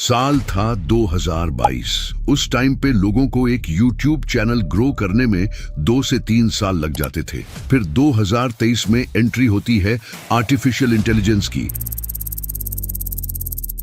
साल था 2022। उस टाइम पे लोगों को एक YouTube चैनल ग्रो करने में 2 से 3 साल लग जाते थे। फिर 2023 में एंट्री होती है आर्टिफिशियल इंटेलिजेंस की,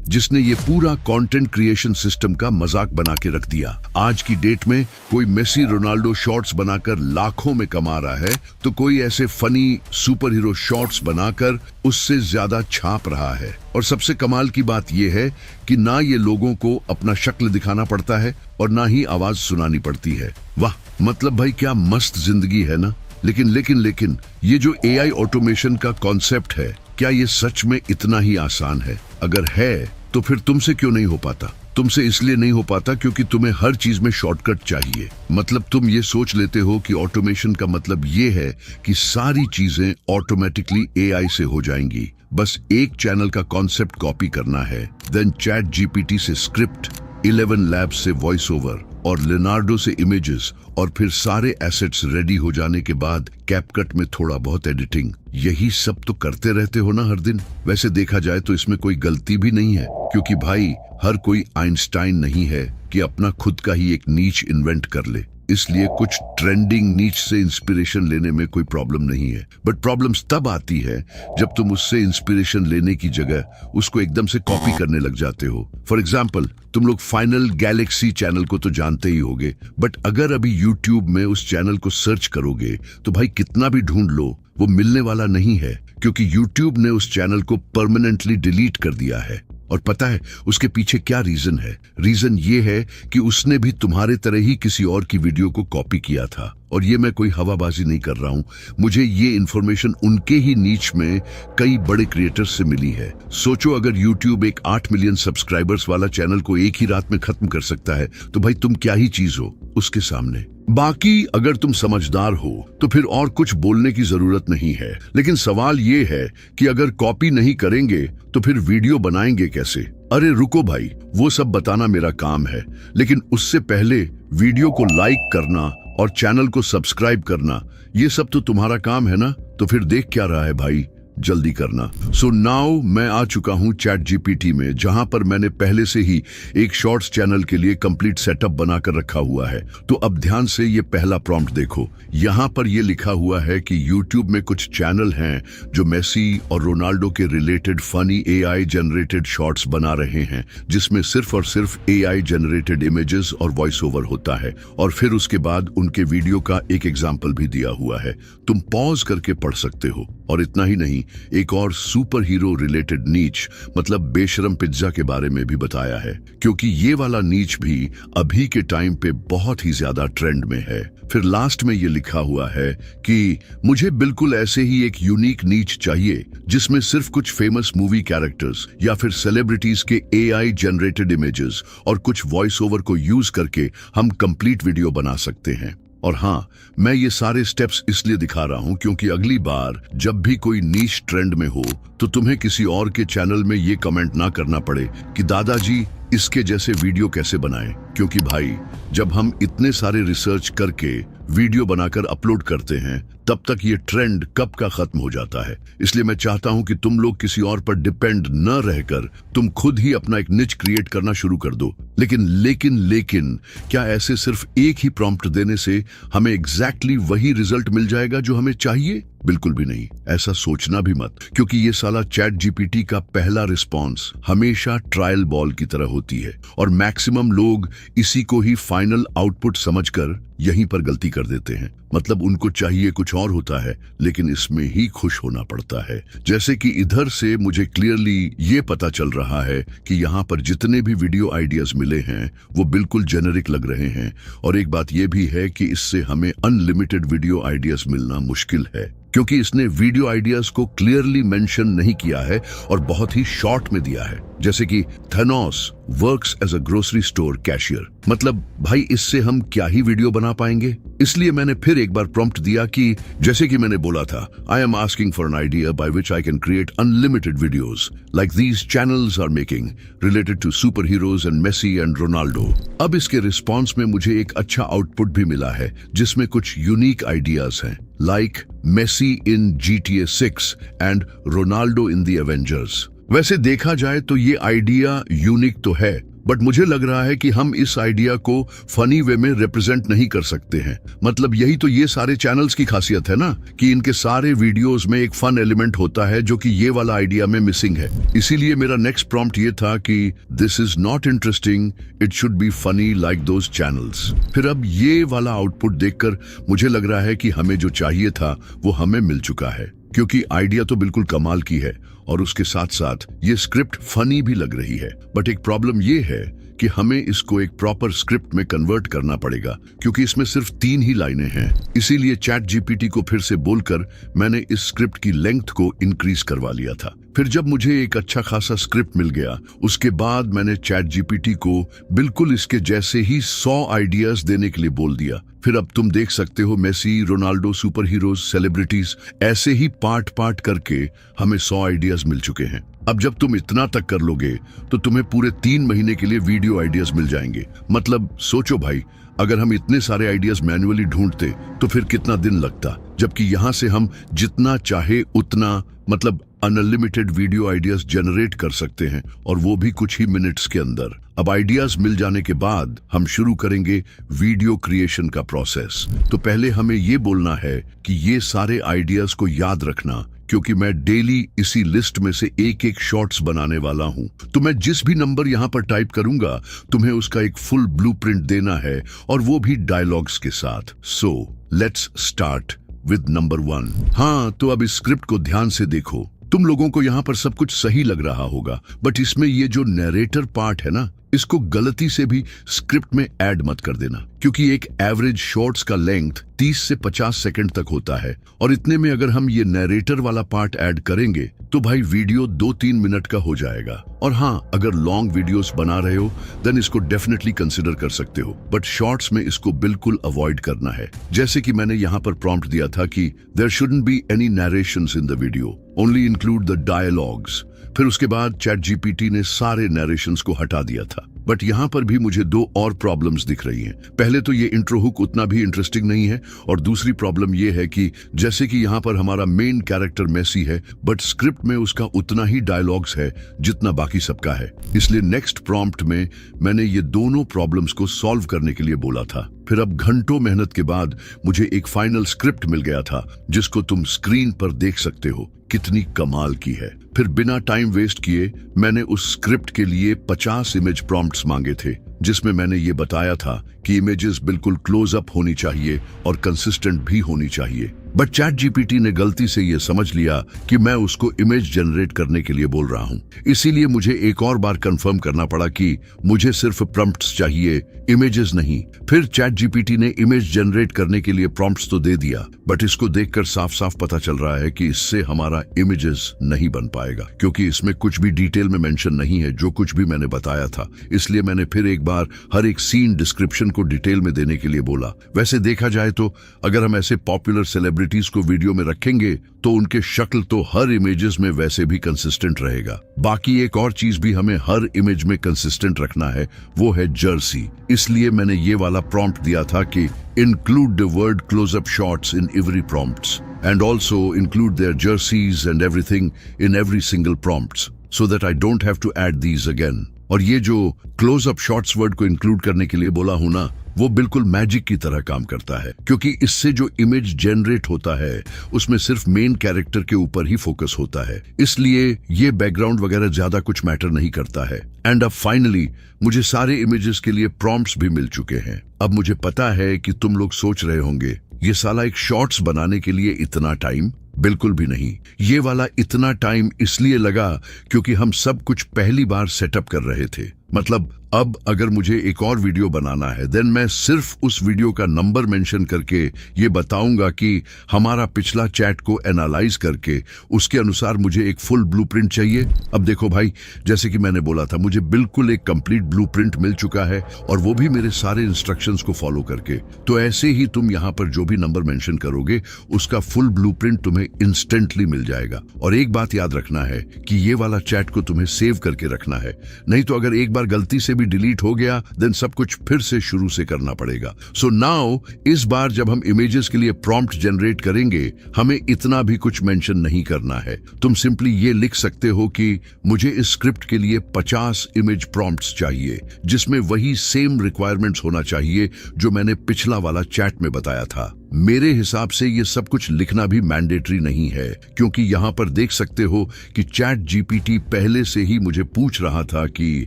जिसने ये पूरा कंटेंट क्रिएशन सिस्टम का मजाक बना के रख दिया। आज की डेट में कोई मेसी रोनाल्डो शॉट्स बनाकर लाखों में कमा रहा है, तो कोई ऐसे फनी सुपर हीरो शॉट्स बनाकर उससे ज्यादा छाप रहा है। और सबसे कमाल की बात यह है कि ना ये लोगों को अपना शक्ल दिखाना पड़ता है और ना ही आवाज सुनानी पड़ती है। वाह, मतलब भाई क्या मस्त जिंदगी है ना। लेकिन ये जो एआई ऑटोमेशन का कॉन्सेप्ट है, क्या ये सच में इतना ही आसान है? अगर है तो फिर तुमसे क्यों नहीं हो पाता? तुमसे इसलिए नहीं हो पाता क्योंकि तुम्हें हर चीज में शॉर्टकट चाहिए। मतलब तुम ये सोच लेते हो कि ऑटोमेशन का मतलब ये है कि सारी चीजें ऑटोमेटिकली एआई से हो जाएंगी। बस एक चैनल का कॉन्सेप्ट कॉपी करना है, देन चैट जीपीटी से स्क्रिप्ट, 11 लैब्स से वॉइस ओवर और लिनार्डो से इमेजेस, और फिर सारे एसेट्स रेडी हो जाने के बाद कैपकट में थोड़ा बहुत एडिटिंग। यही सब तो करते रहते हो ना हर दिन। वैसे देखा जाए तो इसमें कोई गलती भी नहीं है, क्योंकि भाई हर कोई आइंस्टाइन नहीं है कि अपना खुद का ही एक नीच इन्वेंट कर ले। इसलिए कुछ ट्रेंडिंग नीच से इंस्पिरेशन लेने में कोई प्रॉब्लम नहीं है। बट प्रॉब्लम्स तब आती है जब तुम उससे इंस्पिरेशन लेने की जगह उसको एकदम से कॉपी करने लग जाते हो। फॉर एग्जाम्पल, तुम लोग फाइनल गैलेक्सी चैनल को तो जानते ही होगे, बट अगर अभी यूट्यूब में उस चैनल को सर्च करोगे तो भाई कितना भी ढूंढ लो, वो मिलने वाला नहीं है, क्योंकि यूट्यूब ने उस चैनल को परमानेंटली डिलीट कर दिया है। और पता है उसके पीछे क्या रीजन है? रीजन ये है कि उसने भी तुम्हारे तरह ही किसी और की वीडियो को कॉपी किया था। और ये मैं कोई हवाबाजी नहीं कर रहा हूं, मुझे ये इन्फॉर्मेशन उनके ही नीच में कई बड़े क्रिएटर्स से मिली है। सोचो, अगर यूट्यूब एक 8 मिलियन सब्सक्राइबर्स वाला चैनल को एक ही रात में खत्म कर सकता है, तो भाई तुम क्या ही चीज हो उसके सामने। बाकी अगर तुम समझदार हो तो फिर और कुछ बोलने की जरूरत नहीं है। लेकिन सवाल ये है कि अगर कॉपी नहीं करेंगे तो फिर वीडियो बनाएंगे कैसे? अरे रुको भाई, वो सब बताना मेरा काम है, लेकिन उससे पहले वीडियो को लाइक करना और चैनल को सब्सक्राइब करना, ये सब तो तुम्हारा काम है ना। तो फिर देख क्या रहा है भाई, जल्दी करना। सो नाउ मैं आ चुका हूं चैट जीपीटी में, जहां पर मैंने पहले से ही एक शॉर्ट्स चैनल के लिए कंप्लीट सेटअप बनाकर रखा हुआ है। तो अब ध्यान से ये पहला प्रॉम्प्ट देखो। यहां पर ये लिखा हुआ है कि यूट्यूब में कुछ चैनल हैं जो मेसी और रोनाल्डो के related funny AI generated shorts बना रहे हैं, जिसमें सिर्फ और सिर्फ एआई जनरेटेड इमेजेस और वॉइस ओवर होता है। और फिर उसके बाद उनके वीडियो का एक एग्जाम्पल भी दिया हुआ है, तुम पॉज करके पढ़ सकते हो। और इतना ही नहीं, एक और सुपर हीरो रिलेटेड नीच, मतलब बेशरम पिज्जा के बारे में भी बताया है, क्योंकि ये वाला नीच भी अभी के टाइम पे बहुत ही ज्यादा ट्रेंड में है। फिर लास्ट में ये लिखा हुआ है कि मुझे बिल्कुल ऐसे ही एक यूनिक नीच चाहिए, जिसमें सिर्फ कुछ फेमस मूवी कैरेक्टर्स या फिर सेलिब्रिटीज के एआई जनरेटेड इमेजेस और कुछ वॉइस ओवर को यूज करके हम कंप्लीट वीडियो बना सकते हैं। और हाँ, मैं ये सारे स्टेप्स इसलिए दिखा रहा हूं क्योंकि अगली बार जब भी कोई नीश ट्रेंड में हो तो तुम्हें किसी और के चैनल में ये कमेंट ना करना पड़े कि दादाजी इसके जैसे वीडियो कैसे बनाएं। क्योंकि भाई जब हम इतने सारे रिसर्च करके वीडियो बनाकर अपलोड करते हैं, तब तक ये ट्रेंड कब का खत्म हो जाता है। इसलिए मैं चाहता हूं कि तुम लोग किसी और पर डिपेंड न रहकर तुम खुद ही अपना एक निच क्रिएट करना शुरू कर दो। लेकिन क्या ऐसे सिर्फ एक ही प्रॉम्प्ट देने से हमें एग्जैक्टली वही रिजल्ट मिल जाएगा जो हमें चाहिए? बिल्कुल भी नहीं, ऐसा सोचना भी मत, क्योंकि ये साला चैट जीपीटी का पहला रिस्पॉन्स हमेशा ट्रायल बॉल की तरह होती है, और मैक्सिमम लोग इसी को ही फाइनल आउटपुट समझकर यहीं पर गलती कर देते हैं। मतलब उनको चाहिए कुछ और होता है, लेकिन इसमें ही खुश होना पड़ता है। जैसे कि इधर से मुझे क्लियरली ये पता चल रहा है कि यहाँ पर जितने भी वीडियो आइडियाज मिले हैं वो बिल्कुल जेनेरिक लग रहे हैं। और एक बात ये भी है कि इससे हमें अनलिमिटेड वीडियो आइडियाज मिलना मुश्किल है, क्योंकि इसने वीडियो आइडियाज को क्लियरली मेंशन नहीं किया है और बहुत ही शॉर्ट में दिया है। जैसे कि Thanos works as a grocery store cashier. मतलब भाई इससे हम क्या ही वीडियो बना पाएंगे? इसलिए मैंने फिर एक बार प्रॉम्प्ट दिया कि जैसे कि मैंने बोला था, I am asking for an idea by which I can create unlimited videos like these channels are making related to superheroes and Messi and Ronaldo. अब इसके रिस्पॉन्स में मुझे एक अच्छा आउटपुट भी मिला है, जिसमें कुछ यूनिक आइडियाज हैं, like Messi in GTA 6 and Ronaldo in the Avengers। वैसे देखा जाए तो ये आइडिया यूनिक तो है, बट मुझे लग रहा है कि हम इस आइडिया को फनी वे में रिप्रेजेंट नहीं कर सकते हैं। मतलब यही तो ये सारे चैनल्स की खासियत है ना, कि इनके सारे वीडियोस में एक फन एलिमेंट होता है जो कि ये वाला आइडिया में मिसिंग है। इसीलिए मेरा नेक्स्ट प्रॉम्प्ट ये था कि this is not interesting, it should be funny like those channels. फिर अब ये वाला आउटपुट देखकर मुझे लग रहा है कि हमें जो चाहिए था वो हमें मिल चुका है, क्योंकि आइडिया तो बिल्कुल कमाल की है और उसके साथ साथ ये स्क्रिप्ट फनी भी लग रही है। बट एक प्रॉब्लम ये है कि हमें इसको एक प्रॉपर स्क्रिप्ट में कन्वर्ट करना पड़ेगा, क्योंकि इसमें सिर्फ 3 ही लाइनें हैं। इसीलिए चैट जीपीटी को फिर से बोलकर मैंने इस स्क्रिप्ट की लेंथ को इंक्रीज करवा लिया था। फिर जब मुझे एक अच्छा खासा स्क्रिप्ट मिल गया, उसके बाद मैंने चैट जीपीटी को बिल्कुल इसके जैसे ही 100 आइडियाज देने के लिए बोल दिया। फिर अब तुम देख सकते हो Messi, Ronaldo, superheroes, celebrities, ऐसे ही पार्ट पार्ट करके हमें 100 आइडियाज मिल चुके हैं। अब जब तुम इतना तक कर लोगे तो तुम्हें पूरे 3 महीने के लिए वीडियो आइडियाज मिल जाएंगे। मतलब सोचो भाई, अगर हम इतने सारे आइडियाज मैन्युअली ढूंढते तो फिर कितना दिन लगता, जबकि यहां से हम जितना चाहे उतना, मतलब अनलिमिटेड वीडियो आइडियाज जनरेट कर सकते हैं, और वो भी कुछ ही मिनट्स के अंदर। अब आइडियाज मिल जाने के बाद हम शुरू करेंगे वीडियो क्रिएशन का प्रोसेस। तो पहले हमें ये बोलना है कि ये सारे आइडियाज को याद रखना, क्योंकि मैं डेली इसी लिस्ट में से एक एक शॉर्ट्स बनाने वाला हूं। तो मैं जिस भी नंबर यहां पर टाइप करूंगा, तुम्हें उसका एक फुल ब्लूप्रिंट देना है, और वो भी डायलॉग्स के साथ। So let's start with number 1। हाँ, तो अब इस स्क्रिप्ट को ध्यान से देखो। तुम लोगों को यहाँ पर सब कुछ सही लग रहा होगा, बट इसमें ये जो नरेटर पार्ट है ना, इसको गलती से भी स्क्रिप्ट में ऐड मत कर देना, क्योंकि एक एवरेज शॉर्ट्स का लेंथ 30 से 50 सेकंड तक होता है, और इतने में अगर हम ये नरेटर वाला पार्ट ऐड करेंगे तो भाई वीडियो 2-3 मिनट का हो जाएगा। और हाँ, अगर लॉन्ग वीडियोस बना रहे हो देन इसको डेफिनेटली कंसिडर कर सकते हो, बट शॉर्ट्स में इसको बिल्कुल अवॉइड करना है। जैसे कि मैंने यहाँ पर प्रॉम्प्ट दिया था कि there shouldn't be any narrations in the video, only include the dialogues. फिर उसके बाद चैट जीपीटी ने सारे नरेशंस को हटा दिया था। बट यहाँ पर भी मुझे 2 और प्रॉब्लम्स दिख रही हैं। पहले तो ये इंट्रो हुक उतना भी इंटरेस्टिंग नहीं है, और दूसरी प्रॉब्लम ये है कि जैसे कि यहाँ पर हमारा मेन कैरेक्टर मेसी है, बट स्क्रिप्ट में उसका उतना ही डायलॉग्स है जितना बाकी सबका है। इसलिए नेक्स्ट प्रॉम्प्ट में मैंने ये दोनों प्रॉब्लम्स को सॉल्व करने के लिए बोला था। फिर अब घंटों मेहनत के बाद मुझे एक फाइनल स्क्रिप्ट मिल गया था, जिसको तुम स्क्रीन पर देख सकते हो कितनी कमाल की है। फिर बिना टाइम वेस्ट किए मैंने उस स्क्रिप्ट के लिए 50 इमेज प्रॉम्प्ट्स मांगे थे, जिसमें मैंने ये बताया था कि इमेजेस बिल्कुल क्लोज अप होनी चाहिए और कंसिस्टेंट भी होनी चाहिए। बट चैट जीपीटी ने गलती से ये समझ लिया कि मैं उसको इमेज जनरेट करने के लिए बोल रहा हूँ। इसीलिए मुझे एक और बार कंफर्म करना पड़ा कि मुझे सिर्फ प्रॉम्प्ट्स चाहिए, इमेजेस नहीं। फिर चैट जीपीटी ने इमेज जनरेट करने के लिए प्रॉम्प्ट्स तो दे दिया, बट इसको देखकर साफ साफ पता चल रहा है कि इससे हमारा इमेजेस नहीं बन पाएगा, क्योंकि इसमें कुछ भी डिटेल में मेंशन नहीं है जो कुछ भी मैंने बताया था। इसलिए मैंने फिर एक बार हर एक सीन डिस्क्रिप्शन को डिटेल में देने के लिए बोला। वैसे देखा जाए तो अगर हम ऐसे पॉपुलर सेलिब्रिटीज को वीडियो में रखेंगे तो उनके शक्ल तो हर इमेजेस में वैसे भी कंसिस्टेंट रहेगा। बाकी एक और चीज भी हमें हर इमेज में कंसिस्टेंट रखना है, वो है जर्सी। इसलिए मैंने ये वाला प्रॉम्प्ट दिया था कि include the word close-up shots in every prompts and also include their jerseys and everything in every single prompts so that I don't have to add these again। और ये जो close-up shots वर्ड को include करने के लिए बोला हूं ना, वो बिल्कुल मैजिक की तरह काम करता है, क्योंकि इससे जो इमेज जनरेट होता है उसमें सिर्फ मेन कैरेक्टर के ऊपर ही फोकस होता है। इसलिए ये बैकग्राउंड वगैरह ज्यादा कुछ मैटर नहीं करता है। एंड अब फाइनली मुझे सारे इमेजेस के लिए प्रॉम्प्ट्स भी मिल चुके हैं। अब मुझे पता है कि तुम लोग सोच रहे होंगे, ये साला एक शॉर्ट्स बनाने के लिए इतना टाइम? बिल्कुल भी नहीं। ये वाला इतना टाइम इसलिए लगा क्योंकि हम सब कुछ पहली बार सेटअप कर रहे थे। मतलब अब अगर मुझे एक और वीडियो बनाना है देन मैं सिर्फ उस वीडियो का नंबर मेंशन करके ये बताऊंगा कि हमारा पिछला चैट को एनालाइज करके उसके अनुसार मुझे एक फुल ब्लूप्रिंट चाहिए। अब देखो भाई, जैसे कि मैंने बोला था, मुझे बिल्कुल एक कंप्लीट ब्लूप्रिंट मिल चुका है, और वो भी मेरे सारे इंस्ट्रक्शंस को फॉलो करके। तो ऐसे ही तुम यहाँ पर जो भी नंबर मेंशन करोगे उसका फुल ब्लूप्रिंट तुम्हें इंस्टेंटली मिल जाएगा। और एक बात याद रखना है कि ये वाला चैट को तुम्हें सेव करके रखना है, नहीं तो अगर एक बार गलती से भी डिलीट हो गया देन सब कुछ फिर से शुरू से करना पड़ेगा। सो नाउ इस बार जब हम इमेजेस के लिए प्रॉम्प्ट जनरेट करेंगे हमें इतना भी कुछ मेंशन नहीं करना है। तुम सिंपली ये लिख सकते हो कि मुझे इस स्क्रिप्ट के लिए 50 इमेज प्रॉम्प्ट्स चाहिए, जिसमें वही सेम रिक्वायरमेंट्स होना चाहिए जो मैंने पिछला वाला चैट में बताया था। मेरे हिसाब से ये सब कुछ लिखना भी मैंडेटरी नहीं है, क्योंकि यहाँ पर देख सकते हो कि चैट जीपीटी पहले से ही मुझे पूछ रहा था कि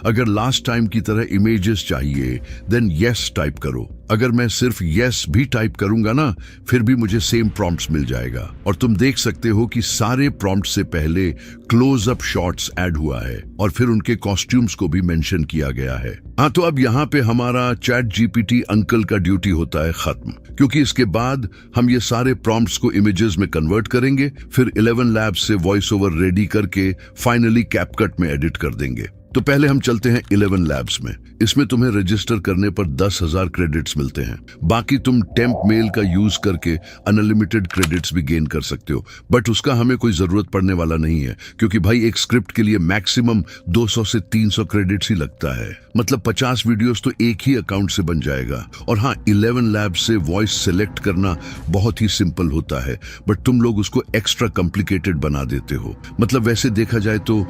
अगर लास्ट टाइम की तरह इमेजेस चाहिए देन यस टाइप करो। अगर मैं सिर्फ यस भी टाइप करूंगा ना फिर भी मुझे सेम प्रॉम्प्ट्स मिल जाएगा। और तुम देख सकते हो कि सारे प्रॉम्प्ट से पहले क्लोज अप शॉट्स ऐड हुआ है और फिर उनके कॉस्ट्यूम्स को भी मेंशन किया गया है। हाँ, तो अब यहाँ पे हमारा चैट जीपीटी अंकल का ड्यूटी होता है खत्म, क्योंकि इसके बाद हम ये सारे प्रॉम्प्ट्स को इमेजेस में कन्वर्ट करेंगे, फिर 11 लैब्स से वॉइस ओवर रेडी करके फाइनली कैपकट में एडिट कर देंगे। तो पहले हम चलते हैं 11 लैब्स में। इसमें तुम्हें रजिस्टर करने पर 10,000 क्रेडिट्स मिलते हैं। बाकी तुम टेम्प मेल का यूज करके अनलिमिटेड क्रेडिट्स भी गेन कर सकते हो, बट उसका हमें कोई जरूरत पड़ने वाला नहीं है, क्योंकि भाई एक स्क्रिप्ट के लिए मैक्सिमम 200 से 300 क्रेडिट्स ही लगता है। मतलब 50 वीडियोस तो एक ही अकाउंट से बन जाएगा। और हाँ, 11 लैब्स से वॉइस सिलेक्ट करना बहुत ही सिंपल होता है, बट तुम लोग उसको एक्स्ट्रा कॉम्प्लिकेटेड बना देते हो। मतलब वैसे देखा जाए तो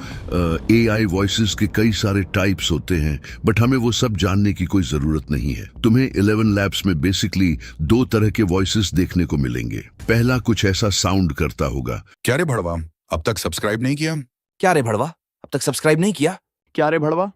AI वॉइसेस के कई सारे टाइप्स होते हैं, बट हमें वो सब जानने की कोई जरूरत नहीं है। तुम्हें 11 लैब्स में बेसिकली 2 तरह के वॉइसेस देखने को मिलेंगे। पहला कुछ ऐसा साउंड करता होगा, क्या रे भड़वा, अब तक सब्सक्राइब नहीं किया? क्या रे भड़वा, अब तक सब्सक्राइब नहीं किया? क्या रे भड़वा,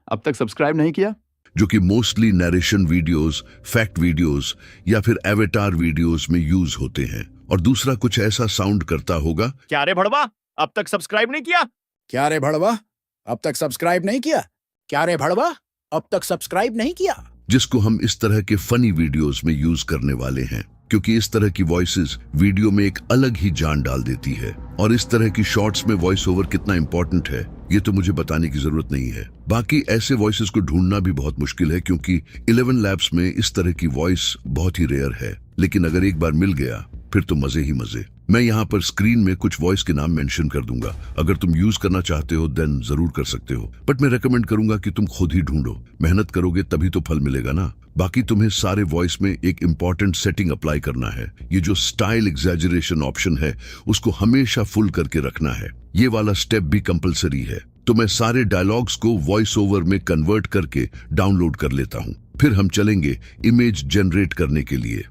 अब तक सब्सक्राइब नहीं किया? जो कि mostly narration videos, fact videos या फिर एवेटार वीडियोस में यूज होते हैं। और दूसरा कुछ ऐसा साउंड करता होगा, क्या रे भड़वा, अब तक सब्सक्राइब नहीं किया? क्या रे भड़वा, अब तक सब्सक्राइब नहीं किया? क्या रे भड़वा, अब तक सब्सक्राइब नहीं किया? जिसको हम इस तरह के फनी वीडियोस में यूज करने वाले हैं, क्योंकि इस तरह की वॉइसेस वीडियो में एक अलग ही जान डाल देती है। और इस तरह की शॉर्ट्स में वॉइस ओवर कितना इंपॉर्टेंट है ये तो मुझे बताने की जरूरत नहीं है। बाकी ऐसे वॉइसेस को ढूंढना भी बहुत मुश्किल है, क्योंकि 11 लैब्स में इस तरह की वॉइस बहुत ही रेयर है। लेकिन अगर एक बार मिल गया फिर तो मजे ही मजे। मैं यहाँ पर स्क्रीन में कुछ वॉइस के नाम मेंशन कर दूंगा। अगर तुम यूज करना चाहते हो देन जरूर कर सकते हो, बट मैं रेकमेंड करूंगा कि तुम खुद ही ढूंढो। मेहनत करोगे तभी तो फल मिलेगा ना। बाकी तुम्हें सारे वॉइस में एक इंपॉर्टेंट सेटिंग अप्लाई करना है। ये जो स्टाइल एग्जैजरेशन ऑप्शन है उसको हमेशा फुल करके रखना है। ये वाला स्टेप भी कंपलसरी है। तो मैं सारे डायलॉग्स को वॉइस ओवर में कन्वर्ट करके डाउनलोड कर लेता हूँ। फिर हम चलेंगे इमेज जनरेट करने के लिए।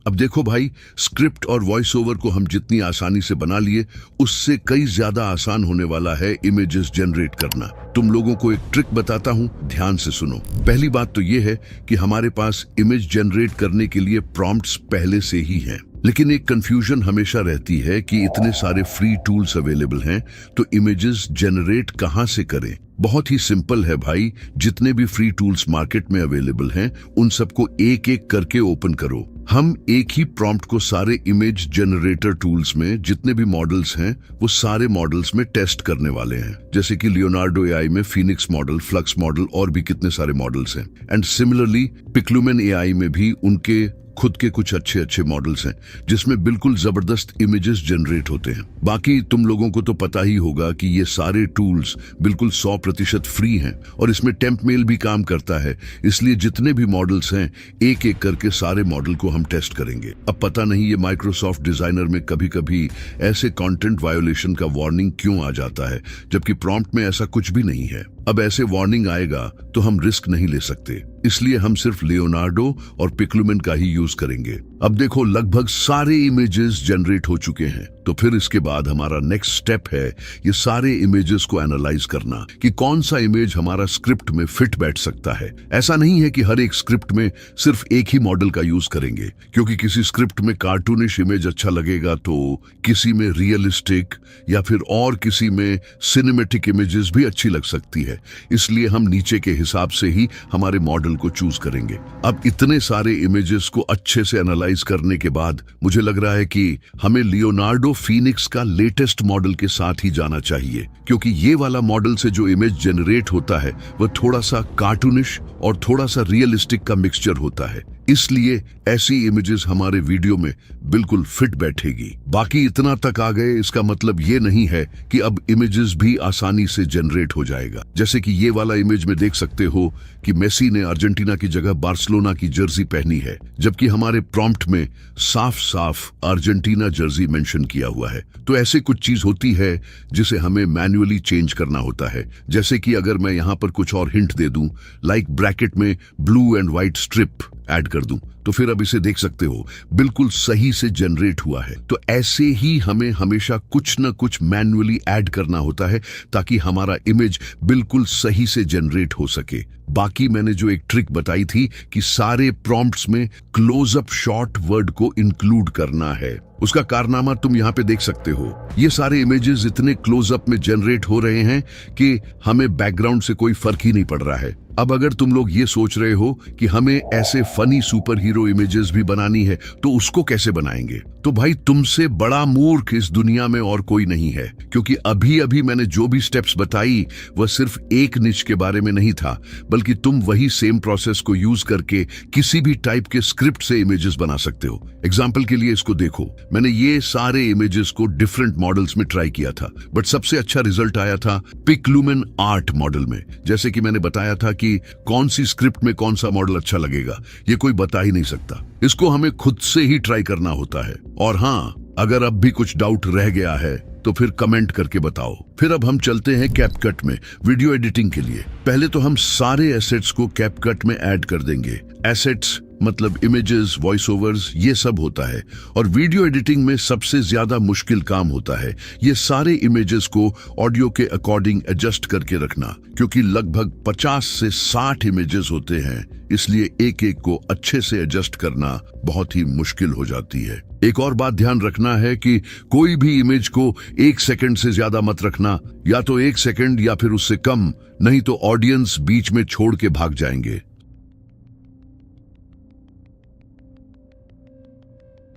अब देखो भाई, स्क्रिप्ट और वॉइस ओवर को हम जितनी आसानी से बना लिए उससे कई ज्यादा आसान होने वाला है इमेजेस जनरेट करना। तुम लोगों को एक ट्रिक बताता हूं, ध्यान से सुनो। पहली बात तो ये है कि हमारे पास इमेज जनरेट करने के लिए प्रॉम्प्ट्स पहले से ही हैं, लेकिन एक कंफ्यूजन हमेशा रहती है कि इतने सारे फ्री टूल्स अवेलेबल हैं तो इमेजेस जनरेट कहां से करें। बहुत ही सिंपल है भाई, जितने भी फ्री टूल्स मार्केट में अवेलेबल हैं उन सबको एक एक करके ओपन करो। हम एक ही प्रॉम्प्ट को सारे इमेज जनरेटर टूल्स में जितने भी मॉडल्स हैं वो सारे मॉडल्स में टेस्ट करने वाले हैं, जैसे कि लियोनार्डो एआई में फीनिक्स मॉडल, फ्लक्स मॉडल और भी कितने सारे मॉडल्स हैं। एंड सिमिलरली पिक्लुमेन एआई में भी उनके खुद के कुछ अच्छे अच्छे मॉडल्स हैं जिसमें बिल्कुल जबरदस्त इमेजेस जनरेट होते हैं। बाकी तुम लोगों को तो पता ही होगा कि ये सारे टूल्स बिल्कुल 100% फ्री हैं और इसमें टेम्प मेल भी काम करता है। इसलिए जितने भी मॉडल्स हैं एक एक करके सारे मॉडल को हम टेस्ट करेंगे। अब पता नहीं ये माइक्रोसॉफ्ट डिजाइनर में कभी कभी ऐसे कंटेंट वायोलेशन का वार्निंग क्यों आ जाता है, जबकि प्रॉम्प्ट में ऐसा कुछ भी नहीं है। अब ऐसे वार्निंग आएगा तो हम रिस्क नहीं ले सकते, इसलिए हम सिर्फ लियोनार्डो और पिक्लुमेन का ही यूज करेंगे। अब देखो, लगभग सारे इमेजेस जनरेट हो चुके हैं, तो फिर इसके बाद हमारा नेक्स्ट स्टेप है ये सारे इमेजेस को एनालाइज करना कि कौन सा इमेज हमारा स्क्रिप्ट में फिट बैठ सकता है। ऐसा नहीं है कि हर एक स्क्रिप्ट में सिर्फ एक ही मॉडल का यूज करेंगे, क्योंकि किसी स्क्रिप्ट में कार्टूनिश इमेज अच्छा लगेगा तो किसी में रियलिस्टिक या फिर और किसी में सिनेमेटिक इमेजेस भी अच्छी लग सकती है। इसलिए हम नीचे के हिसाब से ही हमारे मॉडल को चूज करेंगे। अब इतने सारे इमेजेस को अच्छे से एनालाइज करने के बाद मुझे लग रहा है कि हमें लियोनार्डो फीनिक्स का लेटेस्ट मॉडल के साथ ही जाना चाहिए, क्योंकि ये वाला मॉडल से जो इमेज जनरेट होता है वह थोड़ा सा कार्टूनिश और थोड़ा सा रियलिस्टिक का मिक्सचर होता है। इसलिए ऐसी इमेजेस हमारे वीडियो में बिल्कुल फिट बैठेगी। बाकी इतना तक आ गए, इसका मतलब ये नहीं है कि अब इमेजेस भी आसानी से जनरेट हो जाएगा। जैसे कि ये वाला इमेज में देख सकते हो कि मेसी ने अर्जेंटीना की जगह बार्सिलोना की जर्सी पहनी है, जबकि हमारे प्रॉम्प्ट में साफ साफ अर्जेंटीना जर्सी मेंशन किया हुआ है। तो ऐसे कुछ चीज होती है जिसे हमें मैन्युअली चेंज करना होता है। जैसे कि अगर मैं यहां पर कुछ और हिंट दे दूं, लाइक ब्रैकेट में blue and white strip add कर दूं, तो फिर अब इसे देख सकते हो बिल्कुल सही से जनरेट हुआ है। तो ऐसे ही हमें हमेशा कुछ न कुछ मैन्युअली ऐड करना होता है ताकि हमारा इमेज बिल्कुल सही से जनरेट हो सके। बाकी मैंने जो एक ट्रिक बताई थी कि सारे प्रॉम्प्ट्स में क्लोजअप शॉट वर्ड को इंक्लूड करना है, उसका कारनामा तुम यहाँ पे देख सकते हो। ये सारे इमेजेस इतने क्लोजअप में जनरेट हो रहे हैं कि हमें बैकग्राउंड से कोई फर्क ही नहीं पड़ रहा है। अब अगर तुम लोग ये सोच रहे हो कि हमें ऐसे फनी सुपर हीरो इमेजेस भी बनानी है तो उसको कैसे बनाएंगे, तो भाई तुमसे बड़ा मूर्ख इस दुनिया में और कोई नहीं है, क्योंकि अभी अभी मैंने जो भी स्टेप्स बताई वह सिर्फ एक निच के बारे में नहीं था, बल्कि तुम वही सेम प्रोसेस को यूज करके किसी भी टाइप के स्क्रिप्ट से इमेजेस बना सकते हो। एग्जाम्पल के लिए इसको देखो, मैंने ये सारे इमेजेस को डिफरेंट मॉडल्स में ट्राई किया था, बट सबसे अच्छा रिजल्ट आया था पिक्लुमेन आर्ट मॉडल में। जैसे कि मैंने बताया था कि कौन सी स्क्रिप्ट में कौन सा मॉडल अच्छा लगेगा, ये कोई बता ही नहीं सकता, इसको हमें खुद से ही ट्राई करना होता है। और हाँ, अगर अब भी कुछ डाउट रह गया है तो फिर कमेंट करके बताओ। फिर अब हम चलते हैं कैपकट में वीडियो एडिटिंग के लिए। पहले तो हम सारे एसेट्स को कैपकट में ऐड कर देंगे। एसेट्स मतलब इमेजेस, वॉइस ओवर्स, ये सब होता है। और वीडियो एडिटिंग में सबसे ज्यादा मुश्किल काम होता है ये सारे इमेजेस को ऑडियो के अकॉर्डिंग एडजस्ट करके रखना, क्योंकि लगभग 50 से 60 इमेजेस होते हैं, इसलिए एक एक को अच्छे से एडजस्ट करना बहुत ही मुश्किल हो जाती है। एक और बात ध्यान रखना है कि कोई भी इमेज को 1 सेकंड से ज्यादा मत रखना, या तो 1 सेकंड या फिर उससे कम, नहीं तो ऑडियंस बीच में छोड़ के भाग जाएंगे।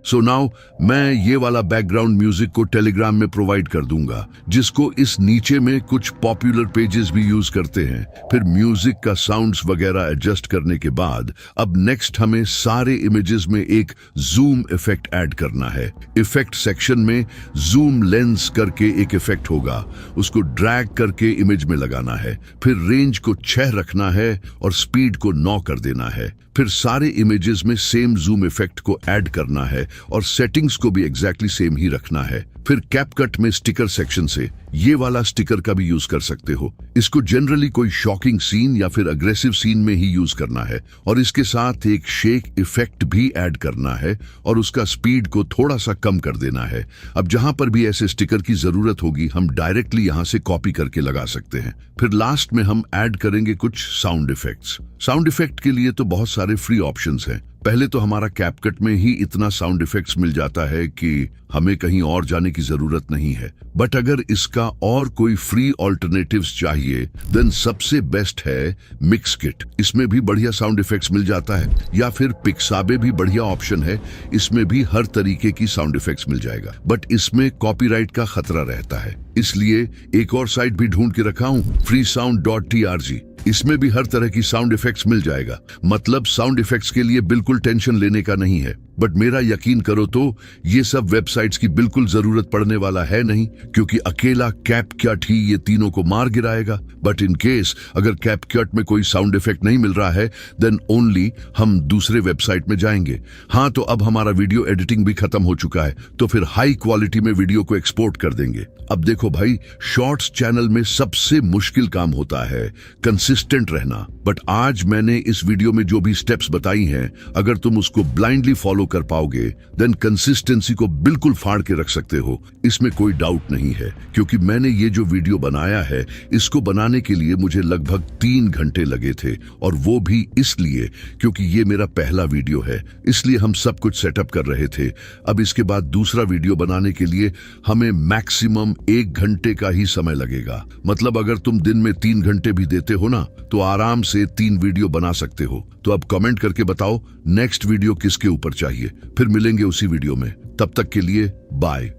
सो नाउ मैं ये वाला बैकग्राउंड म्यूजिक को टेलीग्राम में प्रोवाइड कर दूंगा, जिसको इस नीचे में कुछ पॉपुलर पेजेस भी यूज करते हैं। फिर म्यूजिक का साउंड्स वगैरह एडजस्ट करने के बाद अब नेक्स्ट हमें सारे इमेजेस में एक जूम इफेक्ट ऐड करना है। इफेक्ट सेक्शन में जूम लेंस करके एक इफेक्ट होगा, उसको ड्रैग करके इमेज में लगाना है। फिर रेंज को 6 रखना है और स्पीड को 9 कर देना है। फिर सारे इमेजेस में सेम जूम इफेक्ट को ऐड करना है और सेटिंग्स को भी एग्जैक्टली सेम ही रखना है। फिर कैपकट में स्टिकर सेक्शन से ये वाला स्टिकर का भी यूज कर सकते हो। इसको जनरली कोई शॉकिंग सीन या फिर अग्रेसिव सीन में ही यूज करना है, और इसके साथ एक शेक इफेक्ट भी ऐड करना है और उसका स्पीड को थोड़ा सा कम कर देना है। अब जहां पर भी ऐसे स्टिकर की जरूरत होगी हम डायरेक्टली यहां से कॉपी करके लगा सकते हैं। फिर लास्ट में हम ऐड करेंगे कुछ साउंड इफेक्ट्स। साउंड इफेक्ट के लिए तो बहुत सारे फ्री ऑप्शंस हैं। पहले तो हमारा कैपकट में ही इतना साउंड इफेक्ट्स मिल जाता है कि हमें कहीं और जाने की जरूरत नहीं है। बट अगर इसका और कोई फ्री ऑल्टरनेटिव्स चाहिए देन सबसे बेस्ट है मिक्सकिट। इसमें भी बढ़िया साउंड इफेक्ट्स मिल जाता है, या फिर पिक्साबे भी बढ़िया ऑप्शन है, इसमें भी हर तरीके की साउंड इफेक्ट्स मिल जाएगा। बट इसमें कॉपीराइट का खतरा रहता है, इसलिए एक और साइट भी ढूंढ के रखा हूं, freesound.trg। इसमें भी हर तरह की साउंड इफेक्ट्स मिल जाएगा। मतलब साउंड इफेक्ट्स के लिए बिल्कुल टेंशन लेने का नहीं है। बट मेरा यकीन करो तो ये सब वेबसाइट्स की बिल्कुल जरूरत पड़ने वाला है नहीं, क्योंकि अकेला कैपकट ही ये तीनों को मार गिराएगा। बट इन केस अगर कैपकट में कोई साउंड इफेक्ट नहीं मिल रहा है देन ओनली हम दूसरे वेबसाइट में जाएंगे। हाँ, तो अब हमारा वीडियो एडिटिंग भी खत्म हो चुका है, तो फिर हाई क्वालिटी में वीडियो को एक्सपोर्ट कर देंगे। अब देखो भाई, शॉर्ट्स चैनल में सबसे मुश्किल काम होता है कंसिस्टेंट रहना। बट आज मैंने इस वीडियो में जो भी स्टेप्स बताई हैं, अगर तुम उसको ब्लाइंडली फॉलो कर पाओगे देन कंसिस्टेंसी को बिल्कुल फाड़ के रख सकते हो। इसमें कोई डाउट नहीं है, क्योंकि मैंने ये जो वीडियो बनाया है इसको बनाने के लिए मुझे लगभग 3 घंटे लगे थे, और वो भी इसलिए क्योंकि ये मेरा पहला वीडियो है, इसलिए हम सब कुछ सेटअप कर रहे थे। अब इसके बाद दूसरा वीडियो बनाने के लिए हमें मैक्सिमम 1 घंटे का ही समय लगेगा। मतलब अगर तुम दिन में 3 घंटे भी देते हो ना, तो आराम से 3 वीडियो बना सकते हो। तो अब कमेंट करके बताओ नेक्स्ट वीडियो किसके ऊपर चाहिए, फिर मिलेंगे उसी वीडियो में। तब तक के लिए बाय।